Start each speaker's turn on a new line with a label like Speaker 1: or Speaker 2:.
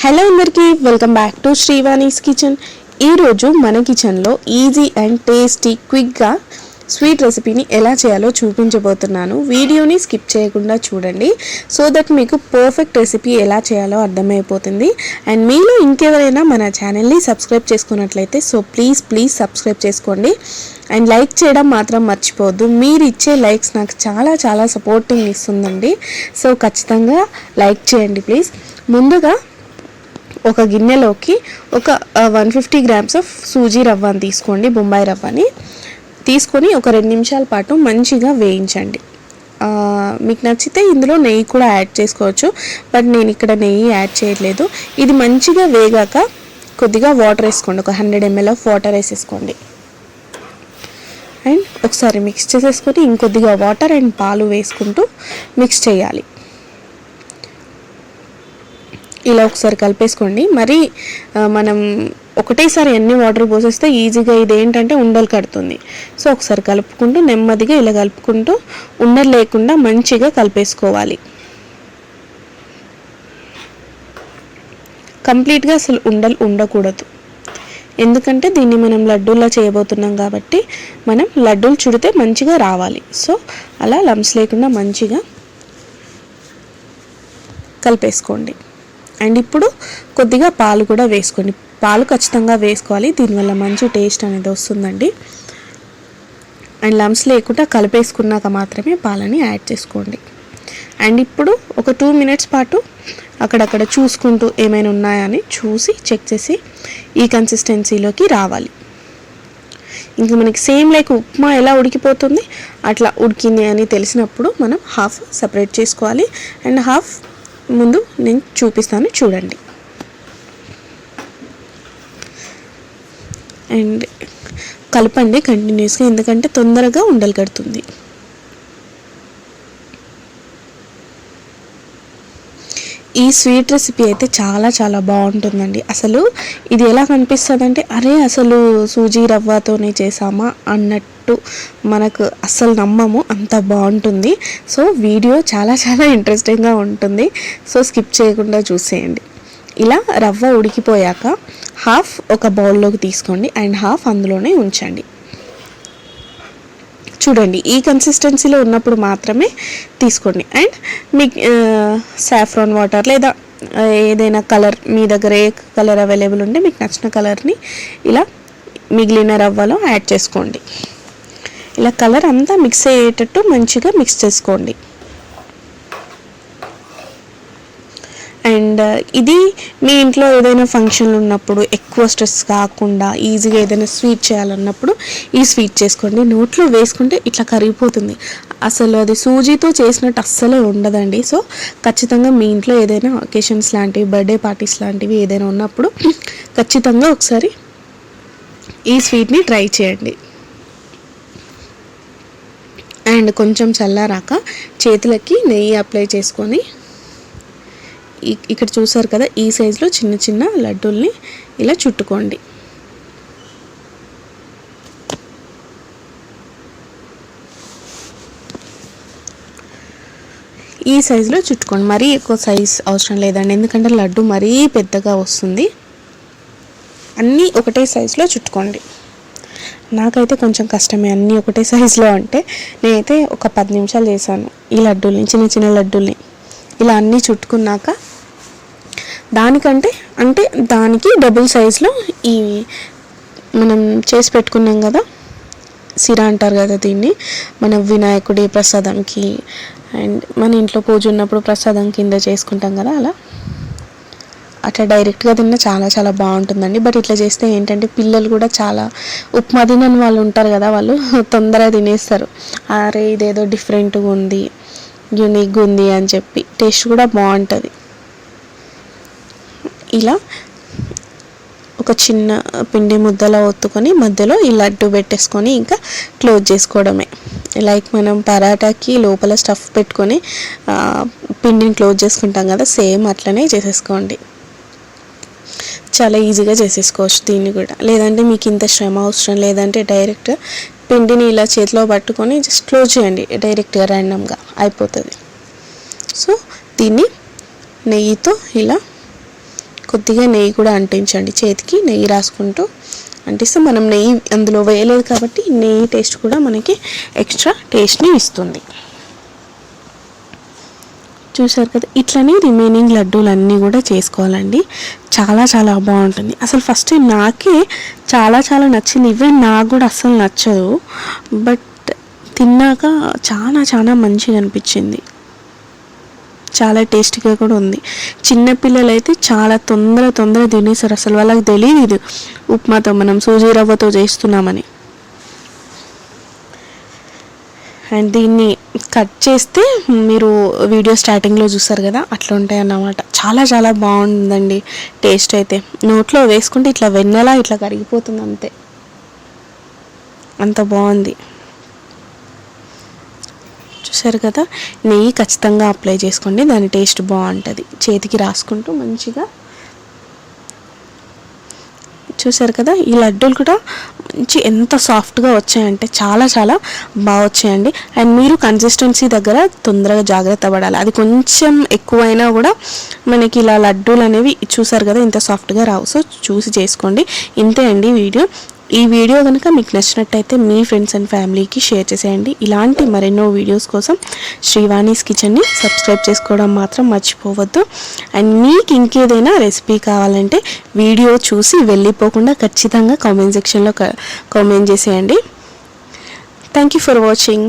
Speaker 1: Hello అందరికీ welcome back to శ్రీవాణీస్ kitchen. ఈరోజు మన కిచెన్లో ఈజీ అండ్ టేస్టీ క్విక్గా స్వీట్ రెసిపీని ఎలా చేయాలో చూపించబోతున్నాను. వీడియోని స్కిప్ చేయకుండా చూడండి సో దట్ మీకు పర్ఫెక్ట్ రెసిపీ ఎలా చేయాలో అర్థమైపోతుంది. అండ్ మీలో ఇంకెవరైనా మన ఛానల్ని సబ్స్క్రైబ్ చేసుకున్నట్లయితే సో ప్లీజ్ సబ్స్క్రైబ్ చేసుకోండి అండ్ లైక్ చేయడం మాత్రం మర్చిపోవద్దు. మీరు ఇచ్చే లైక్స్ నాకు చాలా సపోర్టింగ్ ఇస్తుందండి. సో ఖచ్చితంగా లైక్ చేయండి ప్లీజ్. ముందుగా ఒక గిన్నెలోకి ఒక 150 గ్రామ్స్ ఆఫ్ సూజీ రవ్వని తీసుకోండి, బొంబాయి రవ్వని తీసుకొని ఒక 2 నిమిషాల పాటు మంచిగా వేయించండి. మీకు నచ్చితే ఇందులో నెయ్యి కూడా యాడ్ చేసుకోవచ్చు, బట్ నేను ఇక్కడ నెయ్యి యాడ్ చేయట్లేదు. ఇది మంచిగా వేగాక కొద్దిగా వాటర్ వేసుకోండి, ఒక 100 ml ఆఫ్ వాటర్ వేసేసుకోండి అండ్ ఒకసారి మిక్స్ చేసేసుకొని ఇంకొద్దిగా వాటర్ అండ్ పాలు వేసుకుంటూ మిక్స్ చేయాలి. ఇలా ఒకసారి కలిపేసుకోండి. మరి మనం ఒకటేసారి అన్ని వాటర్ పోసేస్తే ఈజీగా ఇదేంటంటే ఉండలు కడుతుంది. సో ఒకసారి కలుపుకుంటూ నెమ్మదిగా ఇలా కలుపుకుంటూ ఉండలు లేకుండా మంచిగా కలిపేసుకోవాలి. కంప్లీట్గా అసలు ఉండలు ఉండకూడదు, ఎందుకంటే దీన్ని మనం లడ్డూలా చేయబోతున్నాం కాబట్టి మనం లడ్డూలు చుడితే మంచిగా రావాలి. సో అలా లంప్స్ లేకుండా మంచిగా కలిపేసుకోండి. అండ్ ఇప్పుడు కొద్దిగా పాలు కూడా వేసుకోండి. పాలు ఖచ్చితంగా వేసుకోవాలి, దీనివల్ల మంచి టేస్ట్ అనేది వస్తుందండి. అండ్ లంప్స్ లేకుండా కలిపేసుకున్నాక మాత్రమే పాలని యాడ్ చేసుకోండి. అండ్ ఇప్పుడు ఒక 2 minutes పాటు అక్కడక్కడ చూసుకుంటూ ఏమైనా ఉన్నాయని చూసి చెక్ చేసి ఈ కన్సిస్టెన్సీలోకి రావాలి. ఇంకా మనకి సేమ్ లైక్ ఉప్మా ఎలా ఉడికిపోతుంది అట్లా ఉడికింది అని తెలిసినప్పుడు మనం హాఫ్ సపరేట్ చేసుకోవాలి అండ్ హాఫ్ ముందు నేను చూపిస్తాను చూడండి. అండ్ కలపండి కంటిన్యూస్గా, ఎందుకంటే తొందరగా ఉండలు కడుతుంది. ఈ స్వీట్ రెసిపీ అయితే చాలా బాగుంటుందండి. అసలు ఇది ఎలా కనిపిస్తుంది అంటే అరే అసలు సూజీ రవ్వతోనే చేసామా అన్నట్టు మనకు అస్సలు నమ్మము, అంత బాగుంటుంది. సో వీడియో చాలా ఇంట్రెస్టింగ్గా ఉంటుంది, సో స్కిప్ చేయకుండా చూసేయండి. ఇలా రవ్వ ఉడికిపోయాక హాఫ్ ఒక బౌల్లోకి తీసుకోండి అండ్ హాఫ్ అందులోనే ఉంచండి. చూడండి ఈ కన్సిస్టెన్సీలో ఉన్నప్పుడు మాత్రమే తీసుకోండి. అండ్ మీకు సాఫ్రాన్ వాటర్ లేదా ఏదైనా కలర్ మీ దగ్గర ఏ కలర్ అవైలబుల్ ఉంటే మీకు నచ్చిన కలర్ని ఇలా మిగిలిన రవ్వలో యాడ్ చేసుకోండి. ఇలా కలర్ అంతా మిక్స్ అయ్యేటట్టు మంచిగా మిక్స్ చేసుకోండి. అండ్ ఇది మీ ఇంట్లో ఏదైనా ఫంక్షన్లు ఉన్నప్పుడు ఎక్కువ స్ట్రెస్ కాకుండా ఈజీగా ఏదైనా స్వీట్ చేయాలన్నప్పుడు ఈ స్వీట్ చేసుకోండి. నోట్లో వేసుకుంటే ఇట్లా కరిగిపోతుంది, అసలు అది సూజీతో చేసినట్టు అస్సలే ఉండదండి. సో ఖచ్చితంగా మీ ఇంట్లో ఏదైనా అకేషన్స్ లాంటివి, బర్త్డే పార్టీస్ లాంటివి ఏదైనా ఉన్నప్పుడు ఖచ్చితంగా ఒకసారి ఈ స్వీట్ని ట్రై చేయండి. అండ్ కొంచెం చల్లారాక చేతులకి నెయ్యి అప్లై చేసుకొని ఇక్కడ చూసారు కదా ఈ సైజులో చిన్న లడ్డూల్ని ఇలా చుట్టుకోండి. ఈ సైజులో చుట్టుకోండి, మరీ ఎక్కువ సైజ్ అవసరం లేదండి, ఎందుకంటే లడ్డు మరీ పెద్దగా వస్తుంది. అన్నీ ఒకటే సైజులో చుట్టుకోండి. నాకైతే కొంచెం కష్టమే అన్నీ ఒకటే సైజులో అంటే. నేనైతే ఒక 10 నిమిషాలు చేశాను ఈ లడ్డూల్ని, చిన్న లడ్డూల్ని ఇలా అన్నీ చుట్టుకున్నాక దానికి డబుల్ సైజులో ఈ మనం చేసి పెట్టుకున్నాం కదా సిరా అంటారు కదా దీన్ని, మన వినాయకుడి ప్రసాదంకి అండ్ మన ఇంట్లో పూజ ఉన్నప్పుడు ప్రసాదం కింద చేసుకుంటాం కదా, అట్లా డైరెక్ట్గా తిన్నా చాలా బాగుంటుందండి. బట్ ఇట్లా చేస్తే ఏంటంటే పిల్లలు కూడా చాలా ఉప్మా తినని వాళ్ళు ఉంటారు కదా, వాళ్ళు తొందరగా తినేస్తారు. అరే ఇదేదో డిఫరెంట్గా ఉంది, యూనిక్గా ఉంది అని చెప్పి. టేస్ట్ కూడా బాగుంటుంది. ఇలా ఒక చిన్న పిండి ముద్దలో ఒత్తుకొని మధ్యలో ఈ లడ్డు పెట్టేసుకొని ఇంకా క్లోజ్ చేసుకోవడమే. లైక్ మనం పరాటాకి లోపల స్టఫ్ పెట్టుకొని పిండిని క్లోజ్ చేసుకుంటాం కదా, సేమ్ అట్లనే చేసేసుకోండి. చాలా ఈజీగా చేసేసుకోవచ్చు దీన్ని కూడా. లేదంటే మీకు ఇంత శ్రమ అవసరం లేదంటే డైరెక్ట్ పిండిని ఇలా చేతిలో పట్టుకొని జస్ట్ క్లోజ్ చేయండి, డైరెక్ట్గా ర్యాండమ్గా అయిపోతుంది. సో దీన్ని నెయ్యితో ఇలా కొద్దిగా నెయ్యి కూడా అంటించండి చేతికి. నెయ్యి రాసుకుంటూ అంటిస్తే మనం నెయ్యి అందులో వేయలేదు కాబట్టి నెయ్యి టేస్ట్ కూడా మనకి ఎక్స్ట్రా టేస్ట్ని ఇస్తుంది. చూసారు కదా, ఇట్లనే రిమైనింగ్ లడ్డూలన్నీ కూడా చేసుకోవాలండి. చాలా చాలా బాగుంటుంది. అసలు ఫస్ట్ నాకే చాలా చాలా నచ్చింది. ఈవెన్ నాకు కూడా అస్సలు నచ్చదు, బట్ తిన్నాక చాలా చాలా మంచిగా అనిపించింది. చాలా టేస్టీగా కూడా ఉంది. చిన్నపిల్లలు అయితే చాలా తొందర తినేసారు. అసలు వాళ్ళకి తెలియదు ఇది ఉప్మాతో మనం సూజీ రవ్వతో చేస్తున్నామని. అండ్ దీన్ని కట్ చేస్తే మీరు వీడియో స్టార్టింగ్లో చూస్తారు కదా, అట్లా ఉంటాయి అన్నమాట. చాలా చాలా బాగుందండి టేస్ట్ అయితే. నోట్లో వేసుకుంటే ఇట్లా వెన్నెలా ఇట్లా కరిగిపోతుంది, అంతే, అంత బాగుంది. చూసారు కదా, నెయ్యి ఖచ్చితంగా అప్లై చేసుకోండి, దాని టేస్ట్ బాగుంటుంది. చేతికి రాసుకుంటూ మంచిగా. చూసారు కదా, ఈ లడ్డూలు కూడా మంచి ఎంత సాఫ్ట్గా వచ్చాయంటే చాలా చాలా బాగా వచ్చాయండి. అండ్ మీరు కన్సిస్టెన్సీ దగ్గర తొందరగా జాగ్రత్త పడాలి. అది కొంచెం ఎక్కువైనా కూడా మనకి ఇలా లడ్డూలు అనేవి చూసారు కదా ఇంత సాఫ్ట్గా రావు. సో చూసి చేసుకోండి. ఇంతే అండి వీడియో. ఈ వీడియో కనుక మీకు నచ్చినట్టయితే మీ ఫ్రెండ్స్ అండ్ ఫ్యామిలీకి షేర్ చేసేయండి. ఇలాంటి మరెన్నో వీడియోస్ కోసం శ్రీవాణీస్ కిచెన్ని సబ్స్క్రైబ్ చేసుకోవడం మాత్రం మర్చిపోవద్దు. అండ్ మీకు ఇంకేదైనా రెసిపీ కావాలంటే వీడియో చూసి వెళ్ళిపోకుండా ఖచ్చితంగా కామెంట్ సెక్షన్లో కామెంట్ చేసేయండి. Thank you for watching.